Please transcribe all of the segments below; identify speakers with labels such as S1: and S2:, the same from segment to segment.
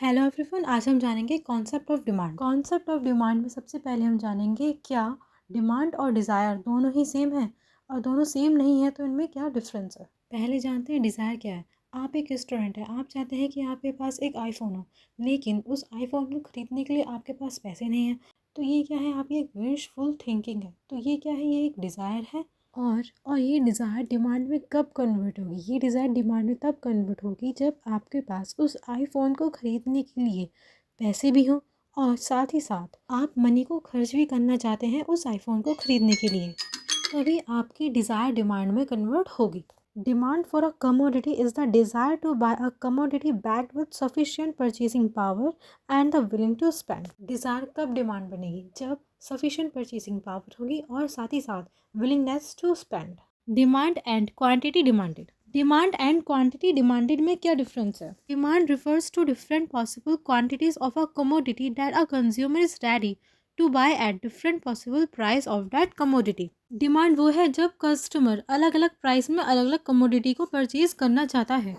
S1: Hello everyone, आज हम जानेंगे concept of demand. Concept of demand में सबसे पहले हम जानेंगे क्या डिमांड और डिज़ायर दोनों ही सेम है, और दोनों सेम नहीं है तो इनमें क्या डिफरेंस है। पहले जानते हैं डिज़ायर क्या है। आप एक स्टूडेंट हैं, आप चाहते हैं कि आपके पास एक आईफोन हो, लेकिन उस आईफोन को खरीदने के लिए आपके पास पैसे नहीं हैं। तो ये क्या है, आपकी एक विशफुल थिंकिंग है। तो ये क्या है, ये एक डिज़ायर है। और ये डिज़ायर डिमांड में कब कन्वर्ट होगी? ये डिज़ायर डिमांड में तब कन्वर्ट होगी जब आपके पास उस आईफोन को ख़रीदने के लिए पैसे भी हों, और साथ ही साथ आप मनी को खर्च भी करना चाहते हैं उस आईफोन को ख़रीदने के लिए। तभी आपकी डिज़ायर डिमांड में कन्वर्ट होगी। Demand for a commodity is the desire to buy a commodity backed with sufficient purchasing power and the willing to spend. Desire कब डिमांड बनेगी? जब सफिशिएंट परचेसिंग पावर होगी और साथ ही साथ willingness to spend. Demand and quantity demanded. Demand and quantity demanded में क्या डिफरेंस है? Demand refers to different possible quantities of a commodity that a consumer is ready to buy at different possible price of that commodity. Demand वो है जब customer अलग अलग price में अलग अलग कमोडिटी को परचेज करना चाहता है।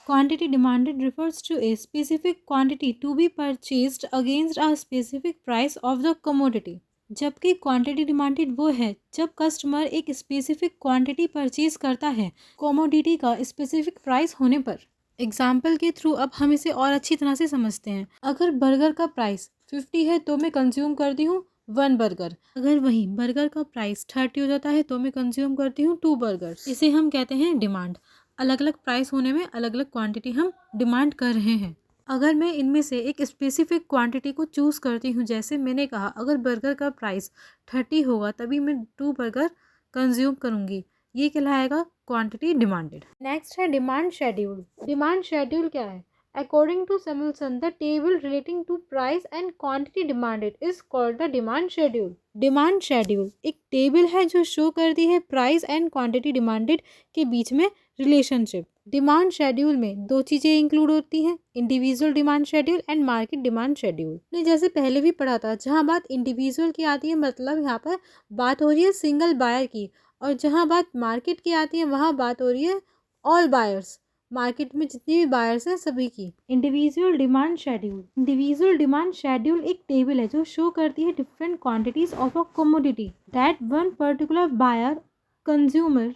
S1: Quantity demanded refers to a specific quantity to be purchased against a specific price of the commodity। जबकि क्वांटिटी डिमांडेड वो है जब कस्टमर एक स्पेसिफिक क्वांटिटी परचेज करता है कमोडिटी का स्पेसिफिक प्राइस होने पर। एग्जाम्पल के थ्रू अब हम इसे और अच्छी तरह से समझते हैं। अगर बर्गर का प्राइस 50 है तो मैं कंज्यूम करती हूँ 1 बर्गर। अगर वहीं बर्गर का प्राइस 30 हो जाता है तो मैं कंज्यूम करती हूँ 2 बर्गर। इसे हम कहते हैं डिमांड। अलग अलग प्राइस होने में अलग अलग क्वांटिटी हम डिमांड कर रहे हैं। अगर मैं इनमें से एक स्पेसिफिक क्वांटिटी को चूज़ करती हूँ, जैसे मैंने कहा अगर बर्गर का प्राइस 30 होगा तभी मैं 2 बर्गर कंज्यूम करूँगी, ये कहलाएगा क्वांटिटी डिमांडेड। नेक्स्ट है डिमांड शेड्यूल। डिमांड शेड्यूल क्या है? According to Samuelson the table relating to price and quantity demanded is called the demand schedule. Demand schedule एक टेबल है जो शो करती है प्राइस एंड क्वांटिटी डिमांडेड के बीच में रिलेशनशिप। डिमांड शेड्यूल में दो चीज़ें इंक्लूड होती हैं, individual demand schedule and market demand schedule. ने जैसे पहले भी पढ़ा था, जहाँ बात इंडिविजुअल की आती है मतलब यहाँ पर बात हो रही है सिंगल बायर की, और जहाँ बात मार्केट की आती है वहाँ बात हो रही है ऑल बायर्स, मार्केट में जितने भी बायर्स हैं सभी की। Individual demand schedule. Individual demand schedule एक टेबल है जो शो करती है different quantities of a commodity that one particular buyer consumer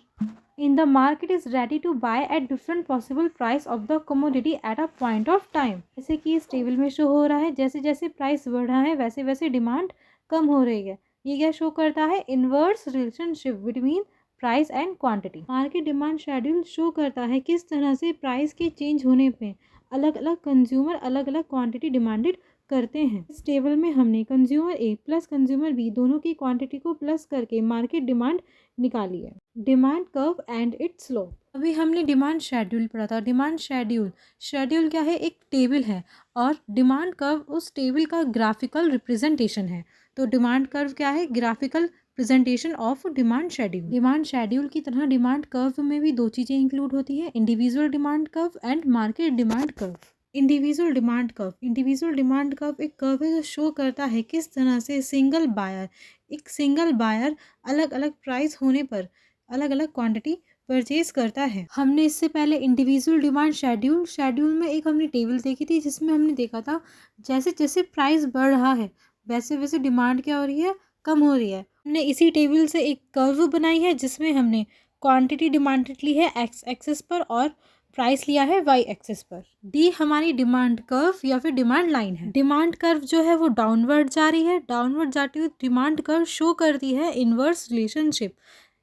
S1: in the market is ready to buy at different possible price of the commodity at a point of time। जैसे कि इस table में show हो रहा है, जैसे जैसे price बढ़ रहा है वैसे वैसे डिमांड कम हो रही है। ये क्या शो करता है? Inverse relationship between price and quantity. Market demand schedule show करता है किस तरह से प्राइस के चेंज होने पे अलग अलग कंज्यूमर अलग अलग क्वांटिटी डिमांडेड करते हैं। इस टेबल में हमने consumer A plus consumer B दोनों की क्वांटिटी को प्लस करके मार्केट डिमांड निकाली है। Demand curve and it's slope. अभी हमने डिमांड शेड्यूल पढ़ा था। डिमांड शेड्यूल शेड्यूल क्या है? एक टेबल है, और डिमांड कर्व उस टेबल का ग्राफिकल रिप्रेजेंटेशन है। तो डिमांड कर्व क्या है? Graphical presentation of demand schedule. Demand schedule की तरह डिमांड कर्व में भी दो चीज़ें इंक्लूड होती हैं, individual demand curve and market demand curve. Individual demand curve. Individual demand curve एक कर्व है जो शो करता है किस तरह से एक सिंगल बायर अलग अलग प्राइस होने पर अलग अलग क्वांटिटी परचेज करता है। हमने इससे पहले इंडिविजुअल डिमांड शेड्यूल में एक हमने टेबल देखी थी, जिसमें हमने देखा था जैसे जैसे प्राइस बढ़ रहा है वैसे वैसे डिमांड क्या हो रही है? कम हो रही है। हमने इसी टेबल से एक कर्व बनाई है जिसमें हमने क्वांटिटी डिमांडेड ली है एक्स एक्सिस पर और प्राइस लिया है वाई एक्सिस पर। डी हमारी डिमांड कर्व या फिर डिमांड लाइन है। डिमांड कर्व जो है वो डाउनवर्ड जा रही है। डाउनवर्ड जाती हुई डिमांड कर्व शो करती है इनवर्स रिलेशनशिप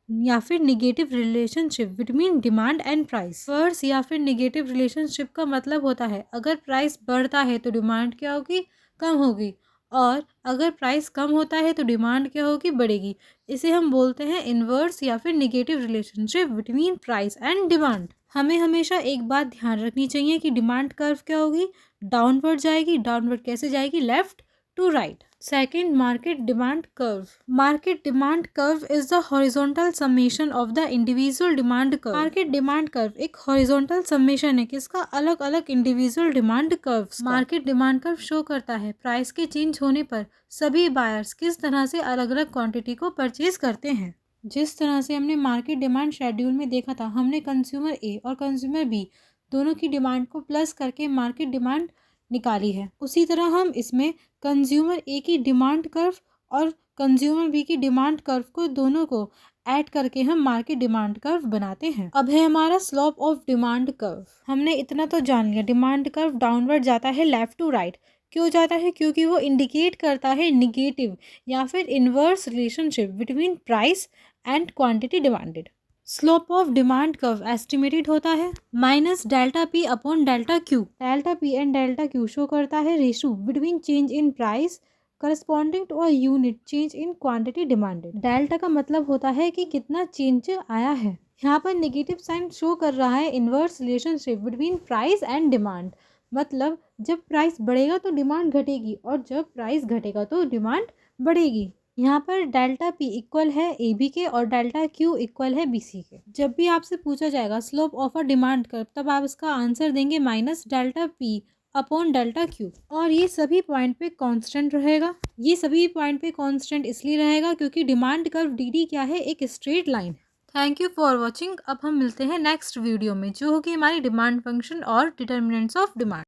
S1: या फिर negative relationship between demand and price. Verse या फिर निगेटिव रिलेशनशिप का मतलब होता है अगर प्राइस बढ़ता है तो डिमांड क्या होगी? कम होगी, और अगर प्राइस कम होता है तो डिमांड क्या होगी? बढ़ेगी। इसे हम बोलते हैं इनवर्स या फिर negative relationship between price and demand. हमें हमेशा एक बात ध्यान रखनी चाहिए कि डिमांड कर्व क्या होगी? डाउनवर्ड जाएगी। डाउनवर्ड कैसे जाएगी? Left to right. Second, market demand curve. Market demand curve is the horizontal summation of the individual demand curve. Market demand curve एक हॉरिजॉन्टल समेशन है किसका? अलग अलग individual demand curves. Market demand curve show करता है price के change होने पर सभी बायर्स किस तरह से अलग अलग क्वांटिटी को परचेज करते हैं। जिस तरह से हमने मार्केट डिमांड शेड्यूल में देखा था, हमने कंज्यूमर ए और कंज्यूमर बी दोनों की डिमांड को प्लस करके मार्केट डिमांड निकाली है। उसी तरह हम इसमें कंज्यूमर ए की डिमांड कर्व और कंज्यूमर बी की डिमांड कर्व को दोनों को ऐड करके हम मार्केट डिमांड कर्व बनाते हैं। अब है हमारा स्लोप ऑफ डिमांड कर्व। हमने इतना तो जान लिया, डिमांड कर्व डाउनवर्ड जाता है लेफ्ट टू राइट। क्यों जाता है? क्योंकि वो इंडिकेट करता है निगेटिव या फिर inverse relationship between price and quantity demanded. Slope of demand curve estimated होता है minus delta P upon delta Q. Delta P and delta Q show करता है ratio between change in price corresponding to a unit change in quantity demanded. Delta का मतलब होता है कि कितना चेंज आया है। यहाँ पर नेगेटिव साइन शो कर रहा है inverse relationship between price and demand. मतलब जब प्राइस बढ़ेगा तो डिमांड घटेगी और जब प्राइस घटेगा तो डिमांड बढ़ेगी। यहाँ पर डेल्टा पी इक्वल है ए बी के और डेल्टा क्यू इक्वल है बी सी के। जब भी आपसे पूछा जाएगा slope of a demand curve, तब आप इसका आंसर देंगे minus delta P upon delta Q. और ये सभी पॉइंट पे कांस्टेंट रहेगा। ये सभी पॉइंट पे कांस्टेंट इसलिए रहेगा क्योंकि डिमांड कर्व डी डी क्या है? एक straight line. Thank you for watching. अब हम मिलते हैं नेक्स्ट वीडियो में, जो होगी हमारी डिमांड फंक्शन और डिटर्मिनेंट्स ऑफ डिमांड।